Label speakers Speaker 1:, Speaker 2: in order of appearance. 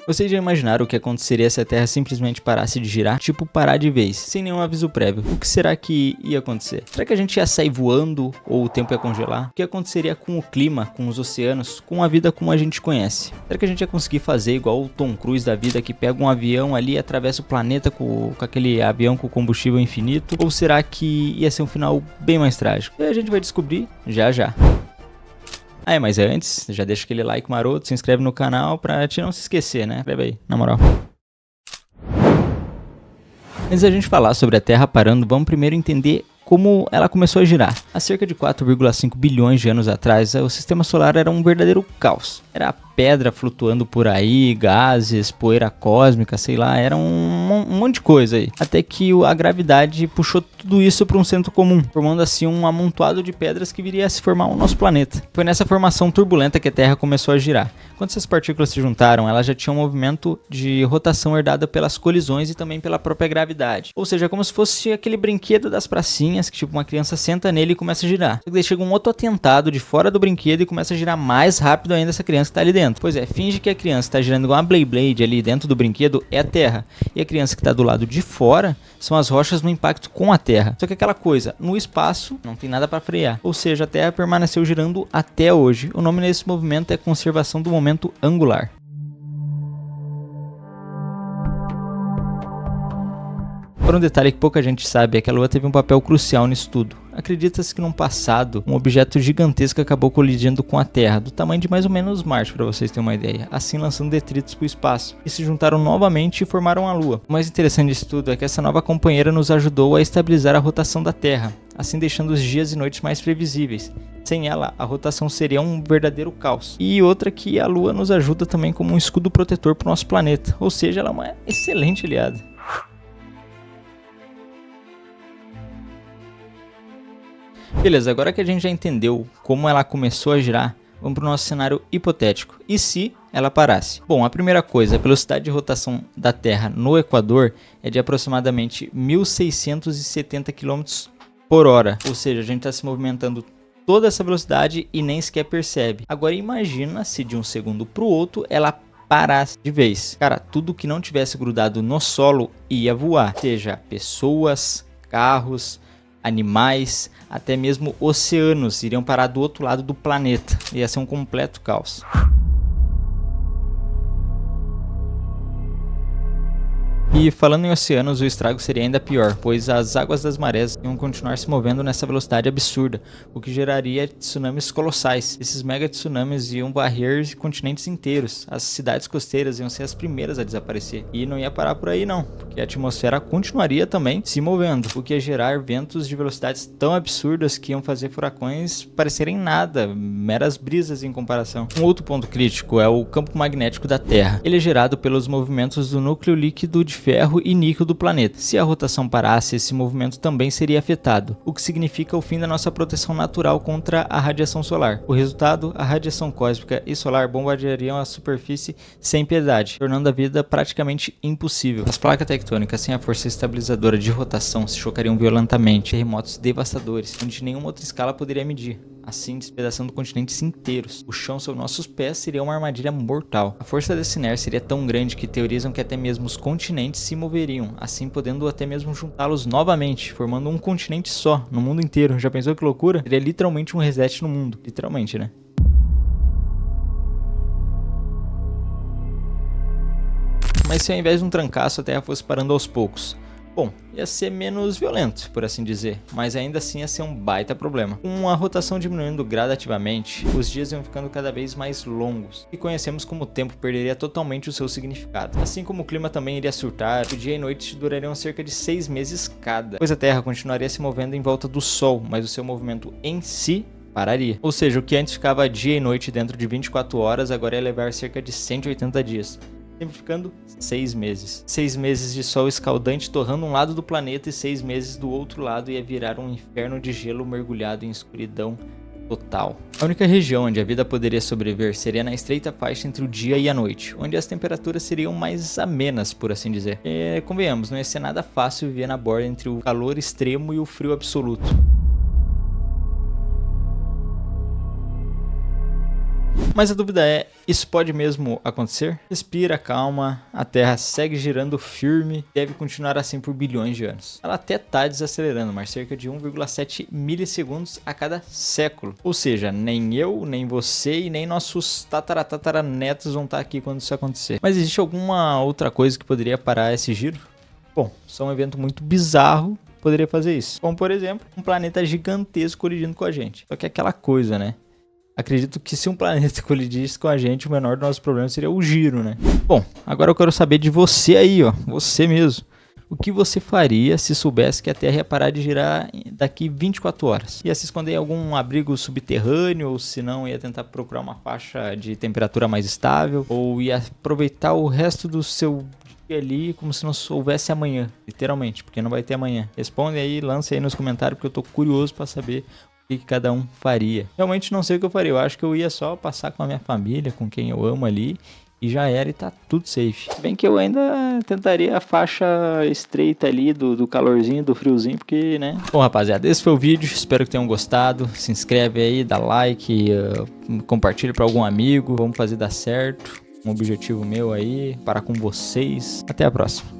Speaker 1: Vocês já imaginaram o que aconteceria se a Terra simplesmente parasse de girar? Tipo, parar de vez, sem nenhum aviso prévio. O que será que ia acontecer? Será que a gente ia sair voando ou o tempo ia congelar? O que aconteceria com o clima, com os oceanos, com a vida como a gente conhece? Será que a gente ia conseguir fazer igual o Tom Cruise da vida, que pega um avião ali e atravessa o planeta com aquele avião com combustível infinito? Ou será que ia ser um final bem mais trágico? E a gente vai descobrir já já. Mas antes, já deixa aquele like maroto, se inscreve no canal pra te não se esquecer, né? Escreve aí, na moral. Antes da gente falar sobre a Terra parando, vamos primeiro entender como ela começou a girar. Há cerca de 4,5 bilhões de anos atrás, o sistema solar era um verdadeiro caos. Era pedra flutuando por aí, gases, poeira cósmica, sei lá, era um monte de coisa aí. Até que a gravidade puxou tudo isso para um centro comum, formando assim um amontoado de pedras que viria a se formar o nosso planeta. Foi nessa formação turbulenta que a Terra começou a girar. Quando essas partículas se juntaram, elas já tinham um movimento de rotação herdada pelas colisões e também pela própria gravidade. Ou seja, como se fosse aquele brinquedo das pracinhas, que tipo uma criança senta nele e começa a girar. Só que daí chega um outro atentado de fora do brinquedo e começa a girar mais rápido ainda essa criança que está ali dentro. Pois é, finge que a criança está girando igual uma Beyblade ali dentro do brinquedo é a Terra. E a criança que está do lado de fora são as rochas no impacto com a Terra. Só que aquela coisa, no espaço não tem nada para frear. Ou seja, a Terra permaneceu girando até hoje. O nome desse movimento é conservação do momento angular. Por um detalhe que pouca gente sabe é que a Lua teve um papel crucial nisso tudo. Acredita-se que no passado, um objeto gigantesco acabou colidindo com a Terra, do tamanho de mais ou menos Marte, para vocês terem uma ideia, assim lançando detritos para o espaço, e se juntaram novamente e formaram a Lua. O mais interessante disso tudo é que essa nova companheira nos ajudou a estabilizar a rotação da Terra, assim deixando os dias e noites mais previsíveis. Sem ela, a rotação seria um verdadeiro caos. E outra que a Lua nos ajuda também como um escudo protetor para o nosso planeta, ou seja, ela é uma excelente aliada. Beleza, agora que a gente já entendeu como ela começou a girar, vamos para o nosso cenário hipotético. E se ela parasse? Bom, a primeira coisa, a velocidade de rotação da Terra no Equador é de aproximadamente 1.670 km por hora. Ou seja, a gente está se movimentando toda essa velocidade e nem sequer percebe. Agora imagina se de um segundo para o outro ela parasse de vez. Cara, tudo que não tivesse grudado no solo ia voar. Seja pessoas, carros, animais, até mesmo oceanos iriam parar do outro lado do planeta. Ia ser um completo caos. E falando em oceanos, o estrago seria ainda pior, pois as águas das marés iam continuar se movendo nessa velocidade absurda, o que geraria tsunamis colossais. Esses mega tsunamis iam varrer continentes inteiros, as cidades costeiras iam ser as primeiras a desaparecer. E não ia parar por aí não, porque a atmosfera continuaria também se movendo, o que ia gerar ventos de velocidades tão absurdas que iam fazer furacões parecerem nada, meras brisas em comparação. Um outro ponto crítico é o campo magnético da Terra. Ele é gerado pelos movimentos do núcleo líquido de ferro e níquel do planeta. Se a rotação parasse, esse movimento também seria afetado, o que significa o fim da nossa proteção natural contra a radiação solar. O resultado, a radiação cósmica e solar bombardeariam a superfície sem piedade, tornando a vida praticamente impossível. As placas tectônicas sem a força estabilizadora de rotação se chocariam violentamente, terremotos devastadores, onde nenhuma outra escala poderia medir, assim despedaçando continentes inteiros. O chão sob nossos pés seria uma armadilha mortal. A força desse inércia seria tão grande que teorizam que até mesmo os continentes se moveriam, assim podendo até mesmo juntá-los novamente, formando um continente só, no mundo inteiro. Já pensou que loucura? Seria literalmente um reset no mundo. Literalmente, né? Mas se ao invés de um trancaço a Terra fosse parando aos poucos? Bom, ia ser menos violento, por assim dizer, mas ainda assim ia ser um baita problema. Com a rotação diminuindo gradativamente, os dias iam ficando cada vez mais longos, e conhecemos como o tempo perderia totalmente o seu significado. Assim como o clima também iria surtar, o dia e noite durariam cerca de 6 meses cada, pois a Terra continuaria se movendo em volta do Sol, mas o seu movimento em si pararia. Ou seja, o que antes ficava dia e noite dentro de 24 horas, agora ia levar cerca de 180 dias. Simplificando, 6 meses. 6 meses de sol escaldante torrando um lado do planeta e 6 meses do outro lado ia virar um inferno de gelo mergulhado em escuridão total. A única região onde a vida poderia sobreviver seria na estreita faixa entre o dia e a noite, onde as temperaturas seriam mais amenas, por assim dizer. E, convenhamos, não ia ser nada fácil viver na borda entre o calor extremo e o frio absoluto. Mas a dúvida é, isso pode mesmo acontecer? Respira, calma, a Terra segue girando firme, deve continuar assim por bilhões de anos. Ela até está desacelerando, mas cerca de 1,7 milissegundos a cada século. Ou seja, nem eu, nem você e nem nossos tataranetos vão estar aqui quando isso acontecer. Mas existe alguma outra coisa que poderia parar esse giro? Bom, só um evento muito bizarro poderia fazer isso. Como, por exemplo, um planeta gigantesco colidindo com a gente. Só que é aquela coisa, né? Acredito que se um planeta colidisse com a gente, o menor dos nossos problemas seria o giro, né? Bom, agora eu quero saber de você aí, ó. Você mesmo. O que você faria se soubesse que a Terra ia parar de girar daqui 24 horas? Ia se esconder em algum abrigo subterrâneo, ou se não, ia tentar procurar uma faixa de temperatura mais estável, ou ia aproveitar o resto do seu dia ali como se não houvesse amanhã, literalmente, porque não vai ter amanhã. Responde aí, lança aí nos comentários, porque eu tô curioso para saber que cada um faria. Realmente não sei o que eu faria, eu acho que eu ia só passar com a minha família, com quem eu amo ali, e já era e tá tudo safe. Se bem que eu ainda tentaria a faixa estreita ali do calorzinho, do friozinho, porque, né? Bom, rapaziada, esse foi o vídeo, espero que tenham gostado. Se inscreve aí, dá like, compartilha para algum amigo, vamos fazer dar certo. Um objetivo meu aí, para com vocês. Até a próxima.